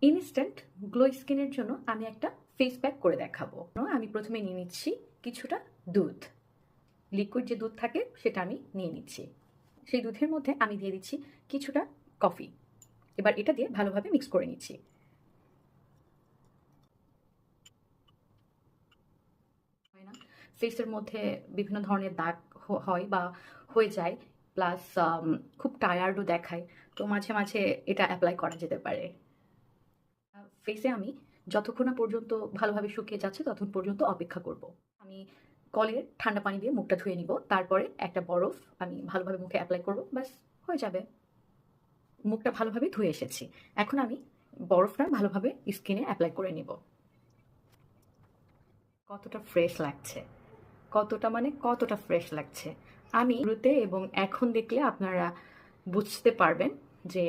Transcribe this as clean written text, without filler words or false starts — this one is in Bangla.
ইনস্ট্যান্ট গ্লো স্কিনের জন্য আমি একটা ফেস প্যাক করে দেখাবো। আমি প্রথমে নিয়ে নিচ্ছি কিছুটা দুধ, লিকুইড যে দুধ থাকে সেটা আমি নিয়ে নিচ্ছি। সেই দুধের মধ্যে আমি দিয়ে দিচ্ছি কিছুটা কফি। এবার এটা দিয়ে ভালোভাবে মিক্স করে নিচ্ছি। হয় না, ফেসের মধ্যে বিভিন্ন ধরনের দাগ হয় বা হয়ে যায়, প্লাস খুব টায়ার্ডও দেখায়। তো মাঝে মাঝে এটা অ্যাপ্লাই করা যেতে পারে। ফেসে আমি যতক্ষণ না পর্যন্ত ভালোভাবে শুকিয়ে যাচ্ছে ততক্ষণ পর্যন্ত অপেক্ষা করব। আমি কলের ঠান্ডা পানি দিয়ে মুখটা ধুয়ে নিব, তারপরে একটা বরফ আমি ভালোভাবে মুখে অ্যাপ্লাই করব, ব্যাস হয়ে যাবে। মুখটা ভালোভাবে ধুয়ে এসেছি, এখন আমি বরফটা ভালোভাবে স্কিনে অ্যাপ্লাই করে নিব। কতটা ফ্রেশ লাগছে, কতটা মানে কতটা ফ্রেশ লাগছে। আমি শুরুতে এবং এখন দেখলে আপনারা বুঝতে পারবেন যে